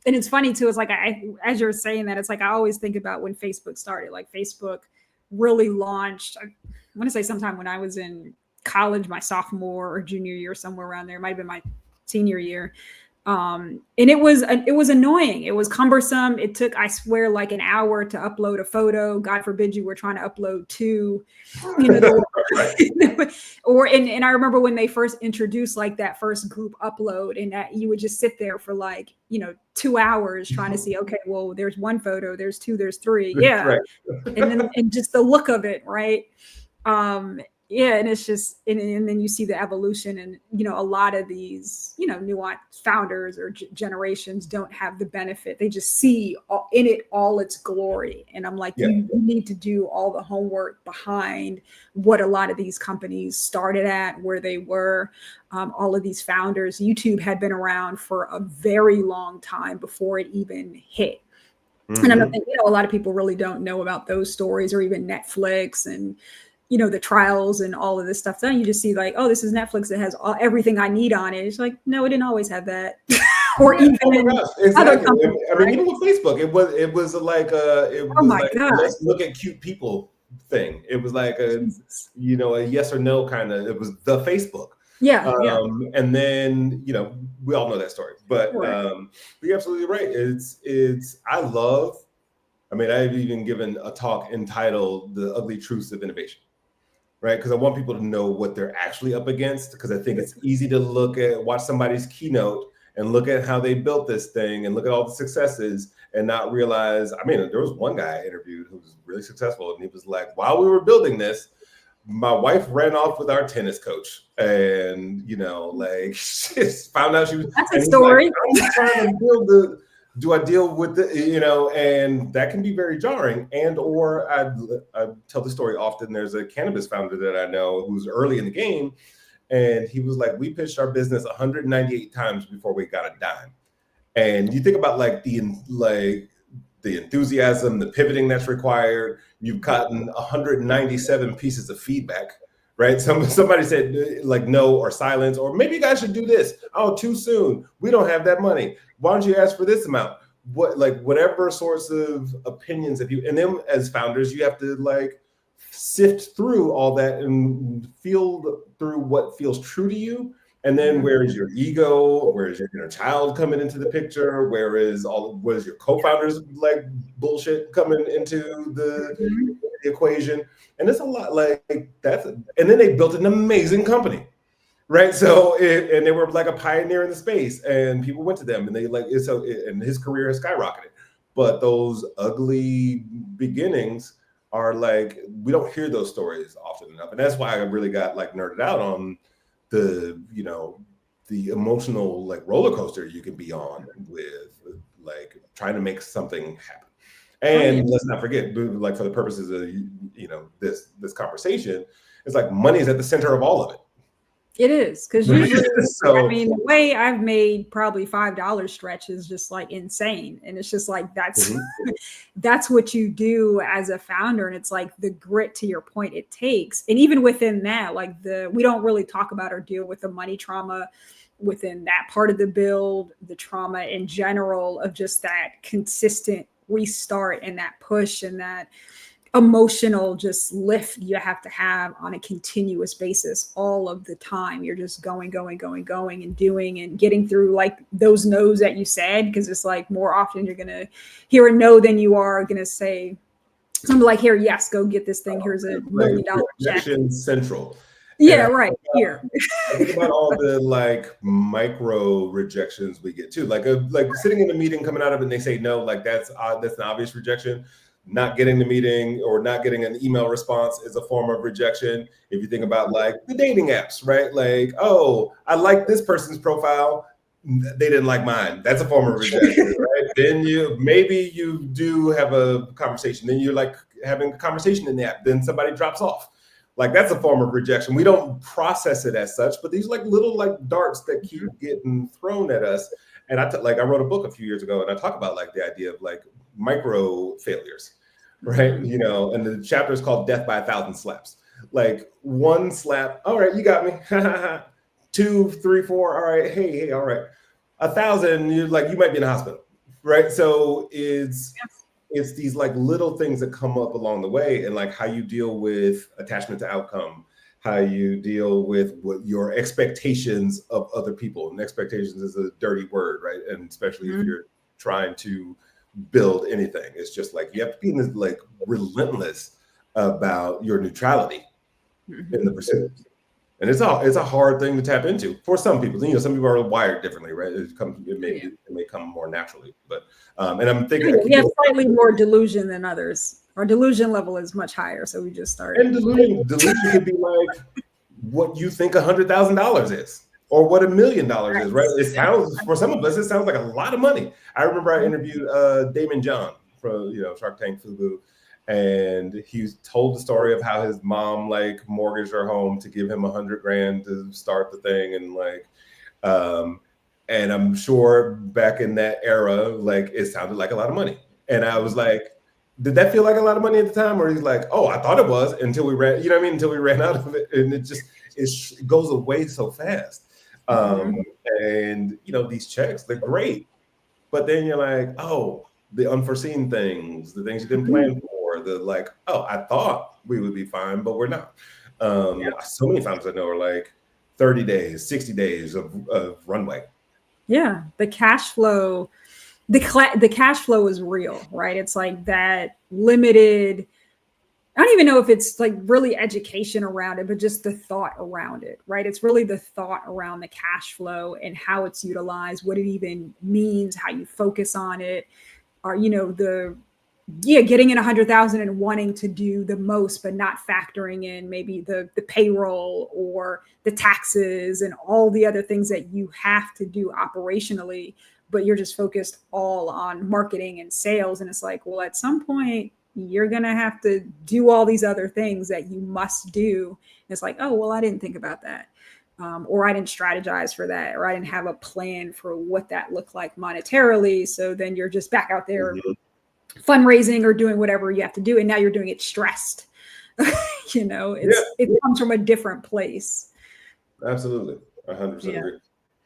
And it's funny too, it's like, as you're saying that, it's like, I always think about when Facebook started, like Facebook really launched, I want to say sometime when I was in college, my sophomore or junior year, somewhere around there, it might've been my senior year. And it was annoying. It was cumbersome. It took, I swear, like an hour to upload a photo. God forbid you were trying to upload two, and I remember when they first introduced like that first group upload, and that you would just sit there for like, 2 hours trying to see, okay, well, there's one photo, there's two, there's three. Yeah. Right. and just the look of it. Right. And it's just, and then you see the evolution, and, a lot of these, nuanced founders or generations don't have the benefit. They just see in it all its glory. And I'm like, you need to do all the homework behind what a lot of these companies started at, where they were, all of these founders. YouTube had been around for a very long time before it even hit. Mm-hmm. And I don't think, a lot of people really don't know about those stories, or even Netflix and, the trials and all of this stuff. Then you just see like, oh, this is Netflix that has everything I need on it. It's like, no, it didn't always have that. Or even other companies. I mean, even with Facebook, it was like let's look at cute people thing. It was like a yes or no kind of. It was the Facebook. Yeah. And then we all know that story. But you're absolutely right. I've even given a talk entitled "The Ugly Truths of Innovation." Right? Because I want people to know what they're actually up against, because I think it's easy to watch somebody's keynote and look at how they built this thing and look at all the successes and not realize, there was one guy I interviewed who was really successful, and he was like, while we were building this, my wife ran off with our tennis coach, and, she found out she was— That's a story. Like, I'm trying to build do I deal with and that can be very jarring. Or I tell the story often. There's a cannabis founder that I know who's early in the game, and he was like, we pitched our business 198 times before we got a dime. And you think about like the enthusiasm, the pivoting that's required. You've gotten 197 pieces of feedback. Right? Somebody said like no or silence, or maybe you guys should do this. Oh, too soon. We don't have that money. Why don't you ask for this amount? Whatever sorts of opinions that and then as founders, you have to like sift through all that and feel through what feels true to you. And then where is your ego? Where is your inner child coming into the picture? What is your co-founders like bullshit coming into the equation? And it's a lot like that. And then they built an amazing company, right? So and they were like a pioneer in the space, and people went to them, and they and his career has skyrocketed. But those ugly beginnings are like, we don't hear those stories often enough, and that's why I really got like nerded out on the emotional like roller coaster you can be on with like trying to make something happen. And let's not forget, like for the purposes of this conversation, it's like money is at the center of all of it. It is, because usually, the way I've made probably $5 stretch is just like insane, and it's just like that's what you do as a founder, and it's like the grit, to your point, it takes. And even within that, like we don't really talk about or deal with the money trauma within that part of the build, the trauma in general of just that consistent restart and that push and that emotional just lift you have to have on a continuous basis all of the time. You're just going and doing and getting through like those no's that you said, because it's like more often you're gonna hear a no than you are gonna say something like, here, yes, go get this thing, here's $1 million check. Central. Yeah, right. Here. I think about all the like micro rejections we get too. Like sitting in a meeting, coming out of it, and they say no. Like that's an obvious rejection. Not getting the meeting or not getting an email response is a form of rejection. If you think about like the dating apps, right? Like, oh, I like this person's profile, they didn't like mine. That's a form of rejection, right? Then maybe you do have a conversation. Then you're like having a conversation in the app. Then somebody drops off. Like that's a form of rejection. We don't process it as such, but these like little like darts that keep Mhm. getting thrown at us. And like I wrote a book a few years ago, and I talk about like the idea of like micro failures, right? Mhm. You know, and the chapter is called "Death by a Thousand Slaps." Like one slap, all right, you got me. Two, three, four, all right, hey, all right. 1,000, you like you might be in the hospital, right? So it's these like little things that come up along the way, and like how you deal with attachment to outcome, how you deal with what your expectations of other people. And expectations is a dirty word, right? And especially if Mhm. you're trying to build anything, it's just like you have to be like relentless about your neutrality in the Mhm. pursuit. And it's a hard thing to tap into for some people. You know, some people are wired differently, right? Yeah. It may come more naturally. But and I'm Oh, thinking, I yeah, keep we have thinking, slightly more delusion than others. Our delusion level is much higher, so we just start. and delusion could be like what you think $100,000 is, or what $1,000,000 is, right? It sounds for some of us, it sounds like a lot of money. I remember I interviewed Damon John from Shark Tank Fubu, and he told the story of how his mom like mortgaged her home to give him 100 grand to start the thing, and like um, and I'm sure back in that era, like it sounded like a lot of money. And I was like, did that feel like a lot of money at the time? Or he's like, oh, I thought it was until we ran, you know what I mean? Until we ran out of it. And it goes away so fast. Mhm. And these checks, they're great. But then you're like, oh, the unforeseen things, the things you didn't Mhm. plan for, the like, oh, I thought we would be fine, but we're not. Yeah. So many times I know are like 30 days, 60 days of runway. Yeah, the cash flow, the cash flow is real, right? It's like that limited. I don't even know if it's like really education around it, but just the thought around it, right? It's really the thought around the cash flow and how it's utilized, what it even means, how you focus on it, or the getting in 100,000 and wanting to do the most, but not factoring in maybe the payroll or the taxes and all the other things that you have to do operationally, but you're just focused all on marketing and sales. And it's like, well, at some point, you're going to have to do all these other things that you must do. And it's like, oh, well, I didn't think about that. Or I didn't strategize for that, or I didn't have a plan for what that looked like monetarily. So then you're just back out there Mhm. fundraising or doing whatever you have to do, and now you're doing it stressed. Yeah, It comes from a different place. absolutely. 100% Yeah. agree.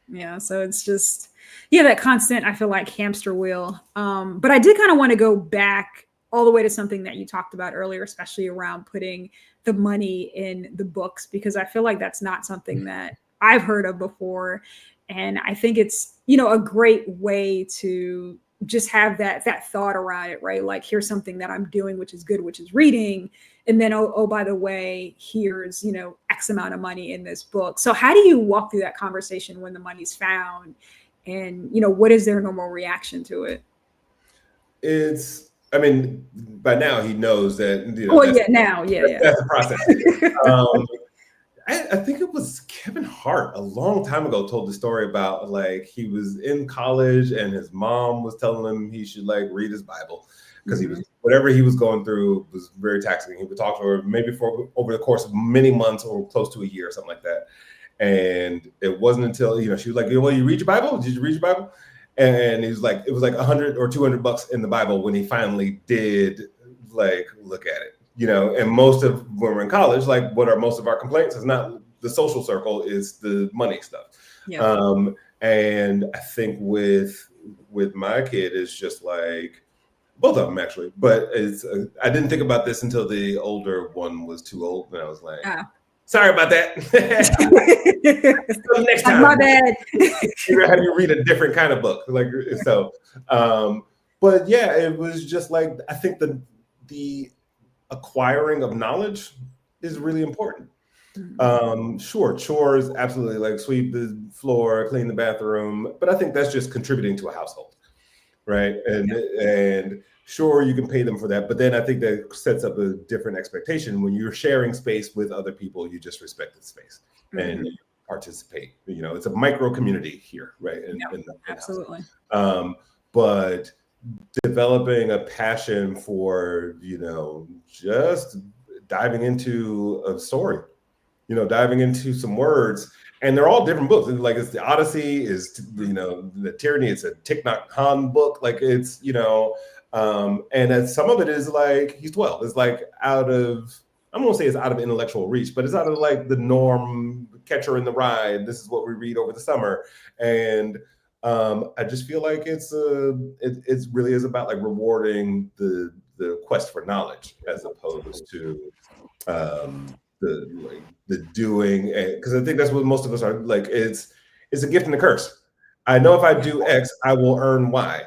Yeah, so it's just, yeah, that constant, I feel like, hamster wheel. But I did kind of want to go back all the way to something that you talked about earlier, especially around putting the money in the books, because I feel like that's not something that I've heard of before. And I think it's, a great way to just have that thought around it, right? Like, here's something that I'm doing, which is good, which is reading. And then, oh, by the way, here's, X amount of money in this book. So how do you walk through that conversation when the money's found? And, what is their normal reaction to it? I mean, by now he knows that, Oh, yeah, now. Yeah, yeah. that's the process. Um, I think it was Kevin Hart a long time ago told the story about like he was in college and his mom was telling him he should like read his Bible because he Mhm. was whatever he was going through was very taxing. He would talk to her maybe for over the course of many months or close to a year or something like that. And it wasn't until she was like, "Well, you read your Bible? Did you read your Bible?" And he was like, it was like $100 or $200 in the Bible when he finally did like look at it. And most of when we're in college, like what are most of our complaints is not the social circle, is the money stuff. Yep. And I think with my kid is just like both of them actually, but it's I didn't think about this until the older one was too old, and I was like, Ah. sorry about that. Next My time, bad. you're gonna have you read a different kind of book, like so. But yeah, it was just like I think the acquiring of knowledge is really important. Mhm. Sure, chores, absolutely, like sweep the floor, clean the bathroom, but I think that's just contributing to a household, right? And sure, you can pay them for that, but then I think that sets up a different expectation. When you're sharing space with other people, you just respect the space and Mhm. you participate. It's a micro community here, right? Yep. In house. Absolutely. But developing a passion for just diving into a story, diving into some words, and they're all different books. Like it's the Odyssey, is the Tyranny. It's a Thich Nhat Hanh book. Like it's and then some of it is like he's 12. It's like out of, I'm gonna say it's out of intellectual reach, but it's out of like the norm. Catcher in the Rye. This is what we read over the summer, and I just feel like it really is about like rewarding the quest for knowledge as opposed to the doing, because I think that's what most of us are like. It's a gift and a curse. I know if I do X, I will earn Y,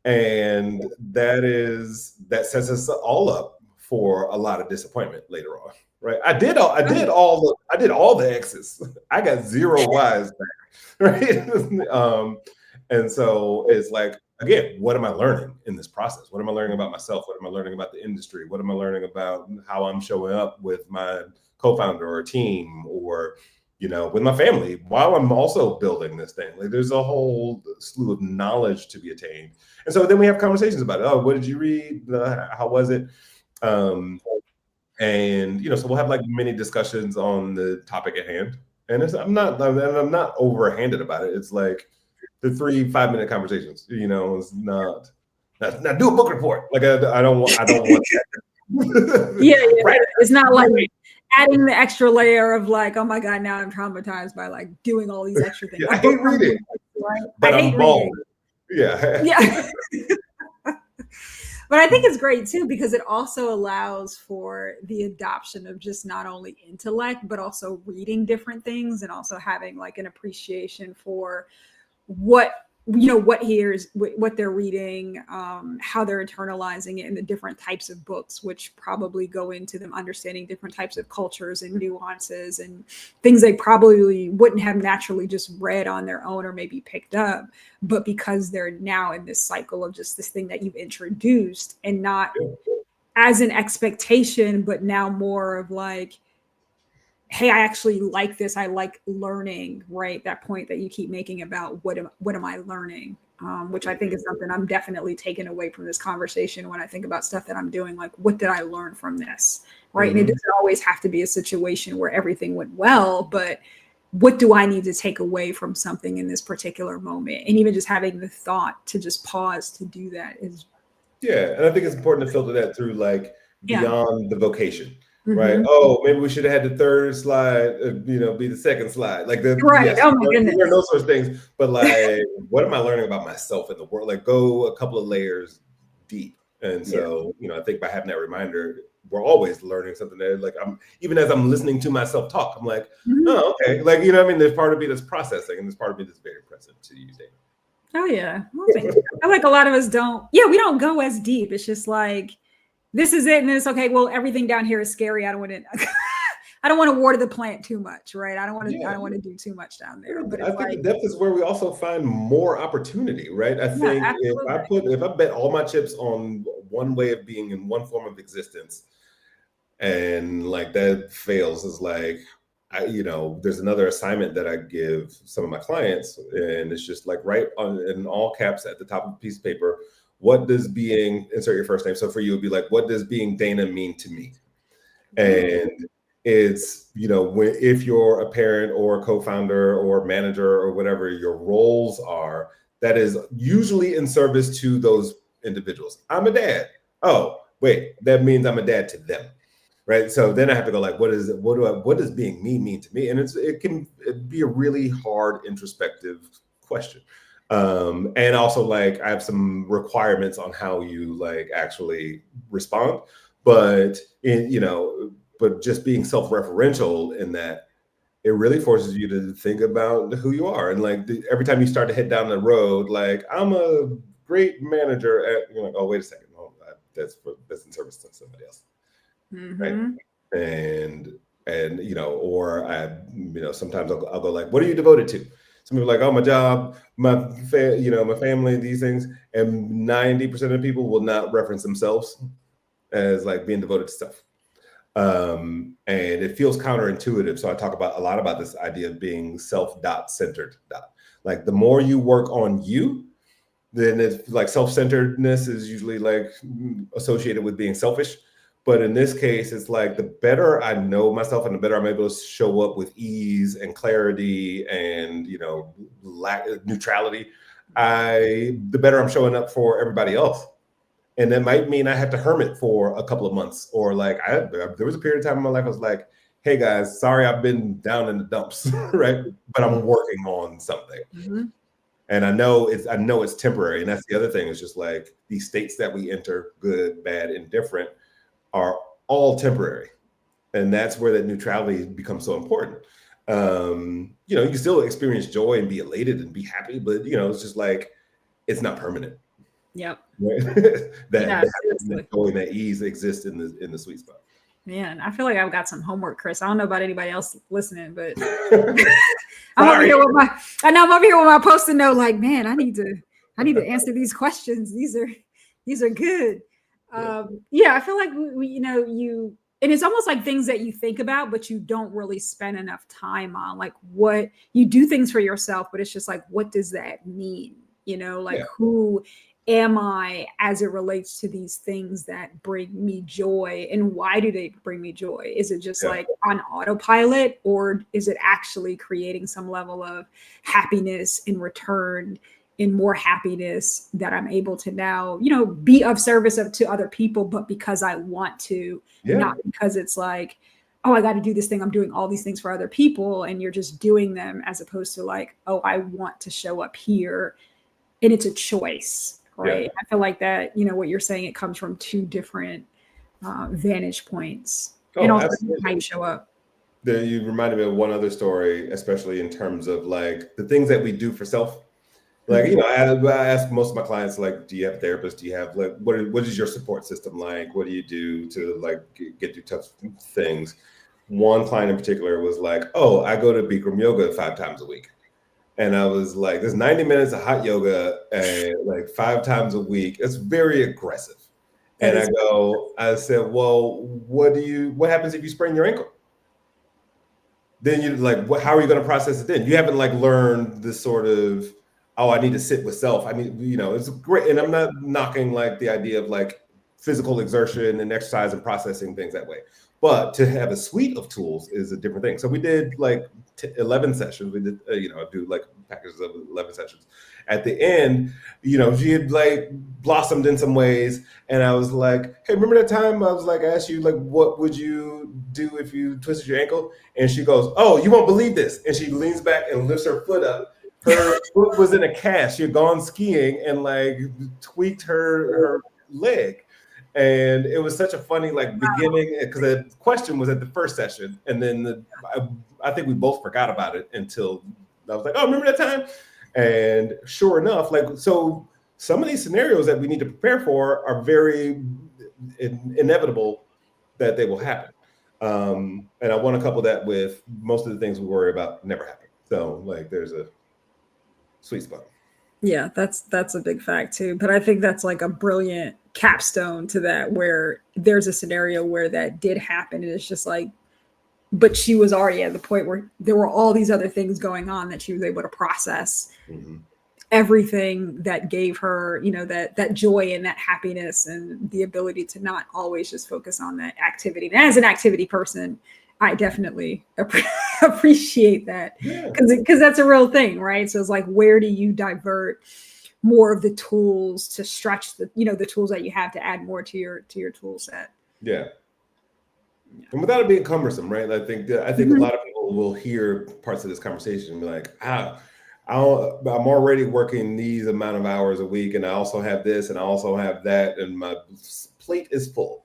and that sets us all up for a lot of disappointment later on. Right? I did all the X's. I got 0 Y's back. Right? And so it's like, again, what am I learning in this process? What am I learning about myself? What am I learning about the industry? What am I learning about how I'm showing up with my co-founder or team, or with my family, while I'm also building this thing? Like there's a whole slew of knowledge to be attained. And so then we have conversations about it. Oh, what did you read? How was it? And so we'll have like many discussions on the topic at hand. And I'm not overhanded about it. It's like the 3 5-minute conversations. It's not do a book report. Like I don't want that. Yeah. Right. It's not like adding the extra layer of like, oh my God, now I'm traumatized by like doing all these extra things. I hate reading, right? But I'm bald. Yeah. But I think it's great too, because it also allows for the adoption of just not only intellect, but also reading different things and also having like an appreciation for what they're reading, how they're internalizing it, and the different types of books, which probably go into them understanding different types of cultures and nuances and things they probably wouldn't have naturally just read on their own or maybe picked up, but because they're now in this cycle of just this thing that you've introduced, and not as an expectation, but now more of like, hey, I actually like this. I like learning, right? That point that you keep making about what am I learning? Which I think is something I'm definitely taking away from this conversation when I think about stuff that I'm doing. Like, what did I learn from this, right? Mm-hmm. And it doesn't always have to be a situation where everything went well, but what do I need to take away from something in this particular moment? And even just having the thought to just pause to do that is. Yeah, and I think it's important to filter that through like beyond the vocation. Right. Mm-hmm. Oh, maybe we should have had the third slide, be the second slide. Like right. Yes, oh my goodness. There are no such things. But like, what am I learning about myself in the world? Like, go a couple of layers deep. And so, I think by having that reminder, we're always learning something there. Like even as I'm listening to myself talk, I'm like, oh, okay. Like, there's part of me that's processing, and there's part of me that's very present to use data. Oh yeah. I feel like a lot of us don't. Yeah, we don't go as deep. It's just like, this is it, and then it's okay. Well, everything down here is scary. I don't want to water the plant too much, right? I don't want to do too much down there. But I think the depth is where we also find more opportunity, right? I think absolutely. if I bet all my chips on one way of being in one form of existence, and like that fails, is like, there's another assignment that I give some of my clients, and it's just like write in all caps at the top of a piece of paper, what does being, insert your first name. So for you, it'd be like, what does being Dana mean to me? And it's, if you're a parent or a co-founder or manager or whatever your roles are, that is usually in service to those individuals. I'm a dad. Oh, wait, that means I'm a dad to them. Right. So then I have to go like, what does being me mean to me? And it can be a really hard introspective question. And also like I have some requirements on how you like actually respond, but but just being self-referential in that, it really forces you to think about who you are. And like every time you start to head down the road, like I'm a great manager at, you're like, oh, wait a second. Oh, that's in service to somebody else. Mm-hmm. Right. And or I, sometimes I'll go like, what are you devoted to? Some people are like, oh, my job, my family, these things. And 90% of people will not reference themselves as like being devoted to stuff. And it feels counterintuitive. So I talk a lot about this idea of being self-centered. Like the more you work on you, then it's like self-centeredness is usually like associated with being selfish. But in this case, it's like the better I know myself and the better I'm able to show up with ease and clarity and, neutrality, the better I'm showing up for everybody else. And that might mean I have to hermit for a couple of months, or like there was a period of time in my life I was like, hey guys, sorry, I've been down in the dumps, right? But I'm working on something. Mm-hmm. And I know it's temporary. And that's the other thing, is just like these states that we enter, good, bad, indifferent, are all temporary. And that's where that neutrality becomes so important. You can still experience joy and be elated and be happy, but it's just like, it's not permanent. Yep. Right? Yeah, that joy and that ease exists in the sweet spot. Man, I feel like I've got some homework, Chris. I don't know about anybody else listening, but I'm over here with my Post-it note. Like, man, I need to answer these questions. These are good. I feel like we and it's almost like things that you think about, but you don't really spend enough time on. Like, what you do things for yourself, but it's just like, what does that mean? Who am I as it relates to these things that bring me joy, and why do they bring me joy? Is it just like on autopilot, or is it actually creating some level of happiness in return, in more happiness that I'm able to now, be of service to other people, but because I want to, not because it's like, oh, I got to do this thing. I'm doing all these things for other people, and you're just doing them, as opposed to like, oh, I want to show up here, and it's a choice. Right. I feel like that, what you're saying, it comes from two different vantage points, and also how you show up. You reminded me of one other story, especially in terms of like the things that we do for self. Like, I ask most of my clients, like, do you have a therapist? Do you have like, what is your support system like? What do you do to like get through tough things? One client in particular was like, oh, I go to Bikram yoga 5 times a week. And I was like, there's 90 minutes of hot yoga and like 5 times a week. It's very aggressive. And I said, well, what happens if you sprain your ankle? Then you're like, how are you going to process it then? You haven't like learned this sort of, oh, I need to sit with self. I mean, it's great. And I'm not knocking like the idea of like physical exertion and exercise and processing things that way. But to have a suite of tools is a different thing. So we did like 11 sessions. We did, I do like packages of 11 sessions. At the end, she had like blossomed in some ways. And I was like, hey, remember that time I was like, I asked you, like, what would you do if you twisted your ankle? And she goes, oh, you won't believe this. And she leans back and lifts her foot up. Her foot was in a cast. She had gone skiing and like tweaked her leg. And it was such a funny like beginning, because the question was at the first session, and then I think we both forgot about it until I was like, oh, remember that time? And sure enough, like, so some of these scenarios that we need to prepare for are very inevitable that they will happen. And I want to couple that with most of the things we worry about never happen. So like there's a sweet spot. Yeah, that's a big fact too. But I think that's like a brilliant capstone to that, where there's a scenario where that did happen, and it's just like, but she was already at the point where there were all these other things going on that she was able to process everything that gave her, that joy and that happiness, and the ability to not always just focus on that activity. And as an activity person, I definitely appreciate that, because that's a real thing, right? So it's like, where do you divert more of the tools to stretch the tools that you have to add more to your tool set? Yeah. And without it being cumbersome, right? I think a lot of people will hear parts of this conversation and be like, I'm already working these amount of hours a week, and I also have this, and I also have that, and my plate is full.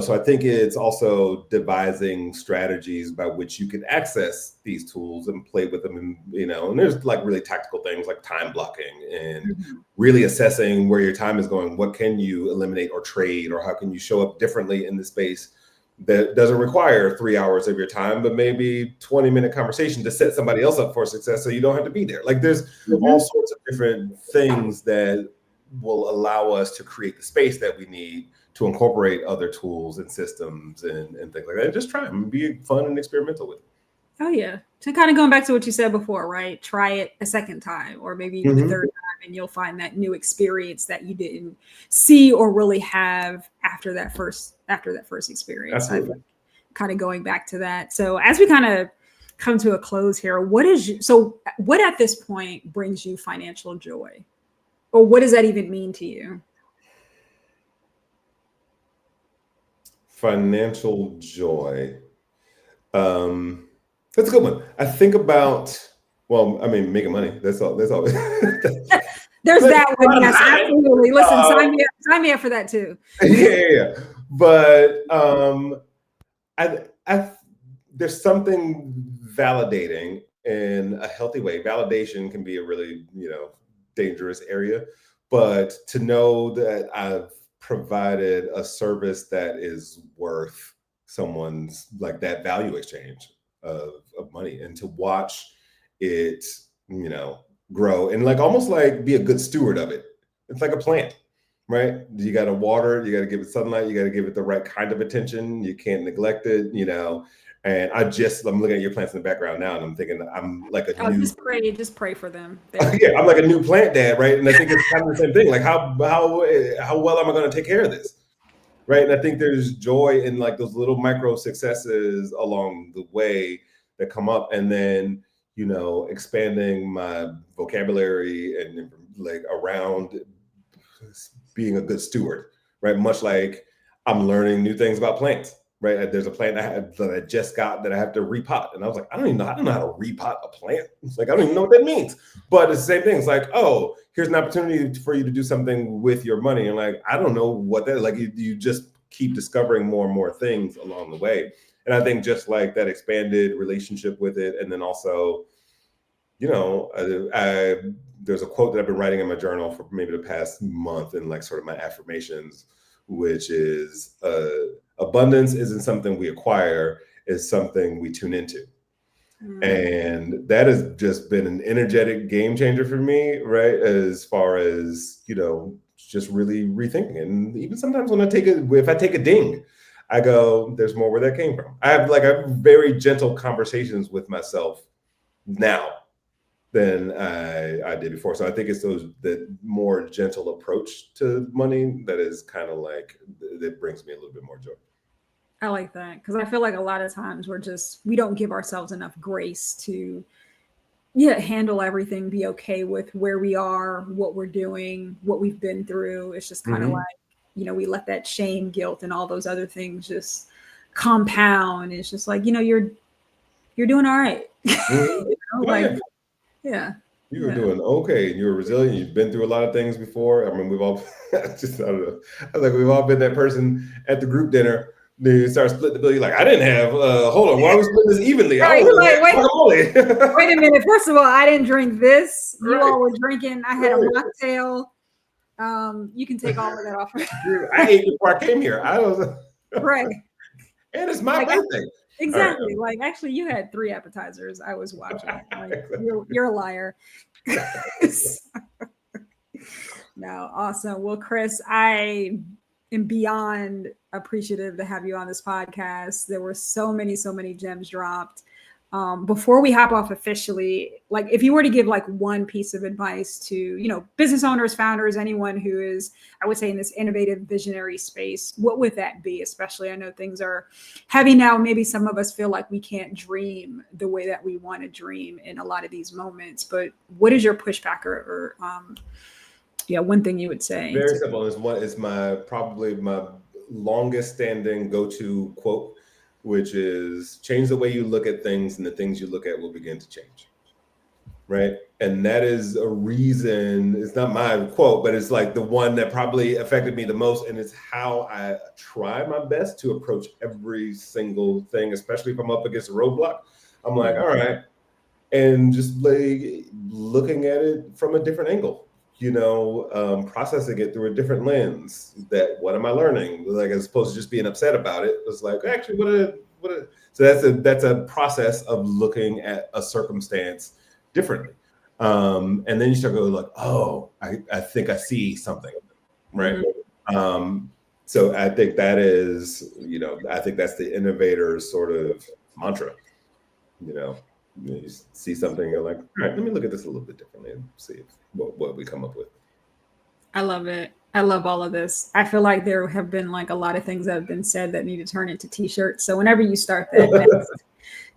So I think it's also devising strategies by which you can access these tools and play with them. And there's like really tactical things like time blocking and really assessing where your time is going. What can you eliminate or trade, or how can you show up differently in the space that doesn't require 3 hours of your time, but maybe 20-minute conversation to set somebody else up for success so you don't have to be there. Like there's all sorts of different things that will allow us to create the space that we need to incorporate other tools and systems and things like that. And just try and be fun and experimental with it. Oh yeah. So kind of going back to what you said before, right? Try it a second time, or maybe the third time, and you'll find that new experience that you didn't see or really have after that first experience. I Absolutely. kind of going back to that. So as we kind of come to a close here, what at this point brings you financial joy? Or what does that even mean to you? Financial joy. That's a good one. I think about, well, I mean, making money. That's all. That's all. There's But that one. Yes, bottom line, absolutely. Listen, sign me up for that too. yeah. But I there's something validating in a healthy way. Validation can be a really, dangerous area, but to know that I've provided a service that is worth someone's like that value exchange of money, and to watch it, grow and like almost like be a good steward of it. It's like a plant, right? You got to water it, you got to give it sunlight, you got to give it the right kind of attention. You can't neglect it, And I'm looking at your plants in the background now, and I'm thinking I'm like a Oh, new, just pray for them. yeah, I'm like a new plant dad, right? And I think it's kind of the same thing. Like how well am I going to take care of this, right? And I think there's joy in like those little micro successes along the way that come up, and then expanding my vocabulary and like around being a good steward, right? Much like I'm learning new things about plants, right? There's a plant that I just got that I have to repot, and I was like, I don't know how to repot a plant. It's like I don't even know what that means. But it's the same thing. It's like, oh, here's an opportunity for you to do something with your money, and like I don't know what that. Like you just keep discovering more and more things along the way. And I think just like that expanded relationship with it, and then also, there's a quote that I've been writing in my journal for maybe the past month, and like sort of my affirmations, which is abundance isn't something we acquire, it's something we tune into. And that has just been an energetic game changer for me, right? As far as, just really rethinking. And even sometimes when if I take a ding, I go, there's more where that came from. I have very gentle conversations with myself now than I did before. So I think it's that more gentle approach to money that is kind of like, that brings me a little bit more joy. I like that because I feel like a lot of times we don't give ourselves enough grace to handle everything, be okay with where we are, what we're doing, what we've been through. It's just kind of like, we let that shame, guilt, and all those other things just compound. It's just like, you're doing all right. Like, yeah. You're doing okay. You're resilient. You've been through a lot of things before. I mean, we've all I don't know. I was like, we've all been that person at the group dinner. They start splitting the bill. You're like, I didn't have. Hold on, why are we splitting this evenly? Right, wait a minute. First of all, I didn't drink this. You right. all were drinking. I had a mocktail. You can take all of that off. I ate before I came here. I was right, and it's my birthday. Exactly. Right. Like actually, you had 3 appetizers. I was watching. Like, you're a liar. No, awesome. Well, Chris, I am beyond appreciative to have you on this podcast. There were so many gems dropped. Before we hop off officially, like if you were to give like one piece of advice to, business owners, founders, anyone who is, I would say in this innovative visionary space, what would that be? Especially, I know things are heavy now. Maybe some of us feel like we can't dream the way that we want to dream in a lot of these moments, but what is your pushback or one thing you would say? Very simple. It's probably my longest standing go-to quote, which is change the way you look at things and the things you look at will begin to change. Right. And that is a reason, it's not my quote, but it's like the one that probably affected me the most. And it's how I try my best to approach every single thing, especially if I'm up against a roadblock. I'm like, all right. And just like looking at it from a different angle, processing it through a different lens. What am I learning? Like, as opposed to just being upset about it, it's like, actually, so that's a process of looking at a circumstance differently. And then you start going like, oh, I think I see something, right? So I think that is, I think that's the innovator's sort of mantra, You see something, you're like, all right, let me look at this a little bit differently and see what we come up with. I love it. I love all of this. I feel like there have been like a lot of things that have been said that need to turn into t-shirts. So whenever you start that next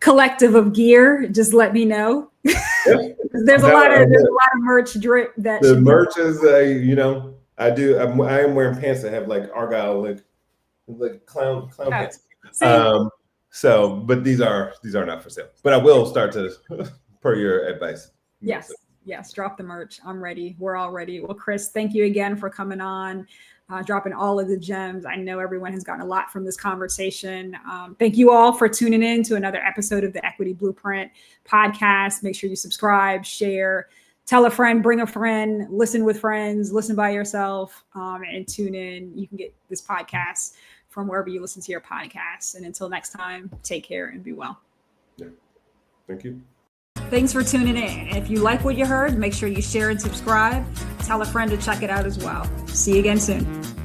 collective of gear, just let me know. Yeah, There's a lot of merch drip that the should be. merch is I am wearing pants that have like Argyle like clown Yeah. pants. See? But these are not for sale. But I will start to per your advice. Yes. Yes. Drop the merch. I'm ready. We're all ready. Well, Chris, thank you again for coming on, dropping all of the gems. I know everyone has gotten a lot from this conversation. Thank you all for tuning in to another episode of the Equity Blueprint podcast. Make sure you subscribe, share, tell a friend, bring a friend, listen with friends, listen by yourself, and tune in. You can get this podcast from wherever you listen to your podcasts. And until next time, take care and be well. Yeah. Thank you. Thanks for tuning in. If you like what you heard, make sure you share and subscribe. Tell a friend to check it out as well. See you again soon.